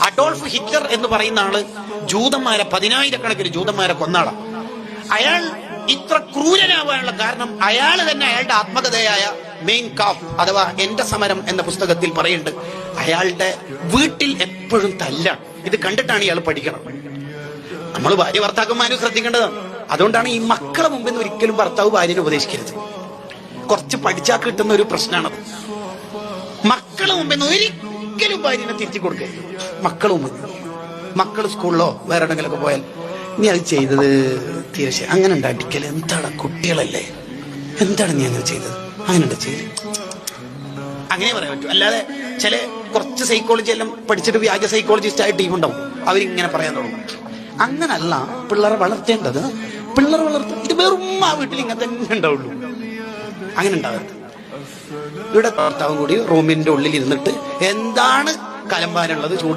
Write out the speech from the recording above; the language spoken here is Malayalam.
അഡോൾഫ് ഹിറ്റ്ലർ എന്ന് പറയുന്ന ആള് ജൂതന്മാരെ 10,000-കണക്കിന് ജൂതന്മാരെ കൊന്നാളാണ്. അയാൾ ഇത്ര ക്രൂരനാവാനുള്ള കാരണം അയാൾ തന്നെ അയാളുടെ ആത്മകഥയായ മെയിൻ കാഫ് അഥവാ എന്റെ സമരം എന്ന പുസ്തകത്തിൽ പറയുന്നുണ്ട്. അയാളുടെ വീട്ടിൽ എപ്പോഴും തല്ലാണ്. ഇത് കണ്ടിട്ടാണ് ഇയാൾ പഠിക്കണം. നമ്മൾ ഭാര്യ ഭർത്താക്കന്മാരും ശ്രദ്ധിക്കേണ്ടതാണ്. അതുകൊണ്ടാണ് ഈ മക്കളെ മുമ്പിൽ ഒരിക്കലും ഭർത്താവ് ഭാര്യനെ ഉപദേശിക്കരുത്. കുറച്ച് പഠിച്ചാൽ കിട്ടുന്ന ഒരു പ്രശ്നമാണത്. മക്കളെ മുമ്പിൽ ഒരിക്കലും ഭാര്യനെ തിരിച്ചു കൊടുക്കരുത്. മക്കളെ മുമ്പിൽ, മക്കൾ സ്കൂളിലോ വേറെ എവിടെങ്കിലൊക്കെ പോയാൽ നീ അത് ചെയ്തത് തീരെ അങ്ങനെ ഉണ്ടാക്കിക്കല് എന്താണ്, കുട്ടികളല്ലേ, എന്താണ് നീ അങ്ങനെ ചെയ്തത്, അങ്ങനെ ഉണ്ട് ചെയ്ത്, അങ്ങനെ പറയാൻ പറ്റും. അല്ലാതെ ചില കുറച്ച് സൈക്കോളജി എല്ലാം പഠിച്ചിട്ട് വ്യാജ സൈക്കോളജിസ്റ്റ് ആയ ടീം ഉണ്ടാവും, അവരിങ്ങനെ പറയാൻ തുടങ്ങും. അങ്ങനല്ല പിള്ളേരെ വളർത്തേണ്ടത്. പിള്ളേരെ വളർത്തും ഇത് വെറും ആ വീട്ടിൽ ഇങ്ങനെ തന്നെ ഉണ്ടാവുള്ളൂ. അങ്ങനെ ഉണ്ടാവരുത്. ഇവിടെ ഭർത്താവും കൂടി റൂമിന്റെ ഉള്ളിൽ ഇരുന്നിട്ട് എന്താണ് കലമ്പാനുള്ളത്, ചൂടാ